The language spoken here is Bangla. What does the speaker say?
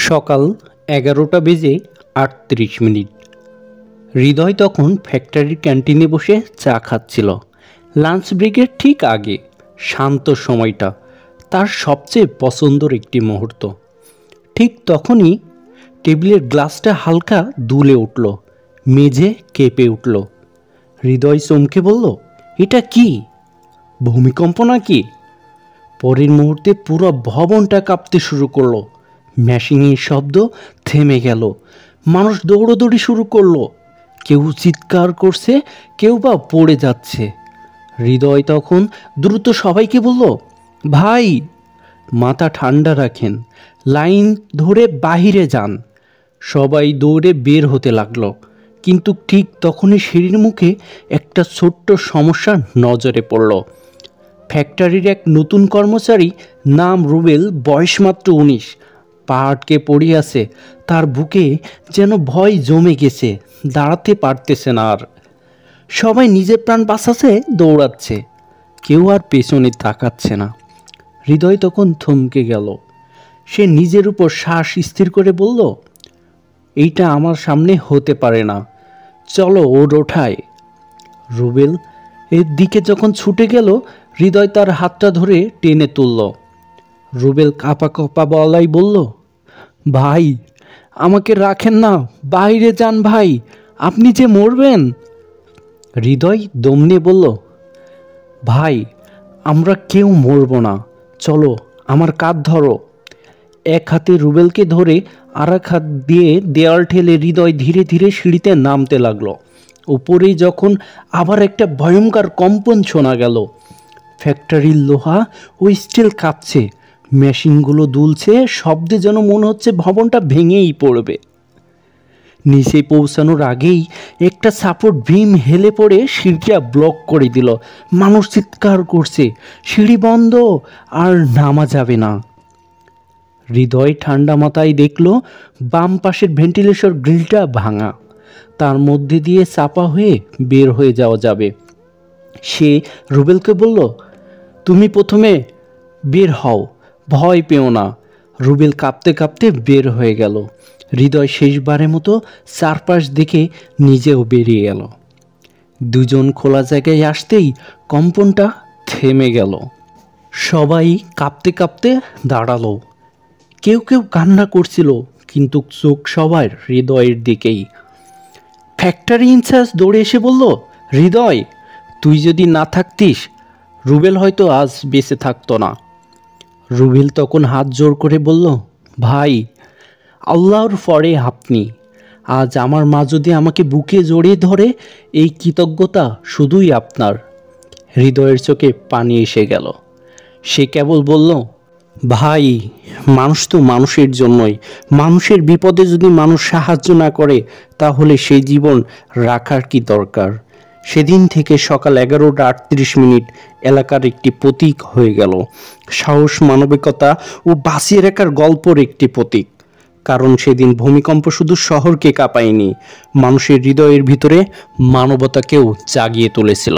সকাল 11:38। হৃদয় তখন ফ্যাক্টরির ক্যান্টিনে বসে চা খাচ্ছিল। লাঞ্চ ব্রেকের ঠিক আগে শান্ত সময়টা তার সবচেয়ে পছন্দের একটি মুহূর্ত। ঠিক তখনই টেবিলের গ্লাসটা হালকা দুলে উঠল, মেঝে কেঁপে উঠল। হৃদয় চমকে বলল, এটা কি? ভূমিকম্প নাকি? পরের মুহূর্তে পুরো ভবনটা কাঁপতে শুরু করলো। মেশিনের শব্দ থেমে গেল, মানুষ দৌড়দৌড়ি শুরু করলো, কেউ চিৎকার করছে, কেউ বা পড়ে যাচ্ছে। হৃদয় তখন দ্রুত সবাইকে বলল, ভাই মাথা ঠান্ডা রাখেন, লাইন ধরে বাহিরে যান। সবাই দৌড়ে বের হতে লাগলো, কিন্তু ঠিক তখনই সিঁড়ির মুখে একটা ছোট্ট সমস্যা নজরে পড়ল। ফ্যাক্টরির এক নতুন কর্মচারী, নাম রুবেল, বয়স মাত্র 19, পা আটকে পড়ে আছে। তার বুকে যেন ভয় জমে গেছে, দাঁড়াতে পারতেছে না আর। সবাই নিজের প্রাণ বাঁচাতে দৌড়াচ্ছে, কেউ আর পেছনে তাকাচ্ছে না। হৃদয় তখন থমকে গেল। সে নিজের উপর শ্বাস স্থির করে বলল, এইটা আমার সামনে হতে পারে না, চলো ওর ওঠায়। রুবেল এর দিকে যখন ছুটে গেল, হৃদয় তার হাতটা ধরে টেনে তুলল। রুবেল কাঁপা কাঁপা গলায় বলল, ভাই আমাকে রাখেন না, বাইরে যান ভাই, আপনি যে মরবেন। হৃদয় দম নিয়ে বলল, ভাই আমরা কেউ মরব না, চলো আমার কাঁধ ধরো। এক হাতে রুবেলকে ধরে আর এক হাত দিয়ে দেয়াল ঠেলে হৃদয় ধীরে ধীরে সিঁড়িতে নামতে লাগলো। উপরেই যখন আবার একটা ভয়ঙ্কর কম্পন শোনা গেল। ফ্যাক্টরির লোহা ও স্টিল কাঁপছে, মেশিনগুলো দুলছে, শব্দে যেন মনে হচ্ছে ভবনটা ভেঙেই পড়বে। নিচে পৌঁছানোর আগেই একটা সাপোর্ট বিম হেলে পড়ে সিঁড়িটা ব্লক করে দিল। মানুষ চিৎকার করছে, সিঁড়ি বন্ধ, আর নামা যাবে না। হৃদয় ঠান্ডা মাথায় দেখল বাম পাশের ভেন্টিলেশন গ্রিলটা ভাঙা, তার মধ্যে দিয়ে চাপা হয়ে বের হয়ে যাওয়া যাবে। সে রুবেলকে বলল, তুমি প্রথমে বের হও, ভয় পেও না। রুবেল কাঁপতে কাঁপতে বের হয়ে গেল। হৃদয় শেষবারের মতো চারপাশ দেখে নিজেও বেরিয়ে গেল। দুজন খোলা জায়গায় আসতেই কম্পনটা থেমে গেল। সবাই কাঁপতে কাঁপতে দাঁড়ালো। কেউ কেউ কান্না করছিল, কিন্তু চোখ সবার হৃদয়ের দিকেই। ফ্যাক্টরি ইনচার্জ দৌড়ে এসে বলল, হৃদয় তুই যদি না থাকতিস, রুবেল হয়তো আজ বেঁচে থাকতো না। রুবেল তখন হাত জোর করে বলল, ভাই আল্লাহর পরে আপনি, আজ আমার মা যদি আমাকে বুকে জড়িয়ে ধরে, এই কৃতজ্ঞতা শুধুই আপনার। হৃদয়ের চোখে পানি এসে গেল। সে কেবল বলল, ভাই মানুষ তো মানুষের জন্যই, মানুষের বিপদে যদি মানুষ সাহায্য না করে, তাহলে সেই জীবন রাখার কি দরকার। সেদিন থেকে সকাল 11:38 এলাকার একটি প্রতীক হয়ে গেল, সাহস, মানবিকতা ও বাঁচিয়ে রাখার গল্পর একটি প্রতীক। কারণ সেদিন ভূমিকম্প শুধু শহরকে কাঁপায়নি, মানুষের হৃদয়ের ভিতরে মানবতাকেও জাগিয়ে তুলেছিল।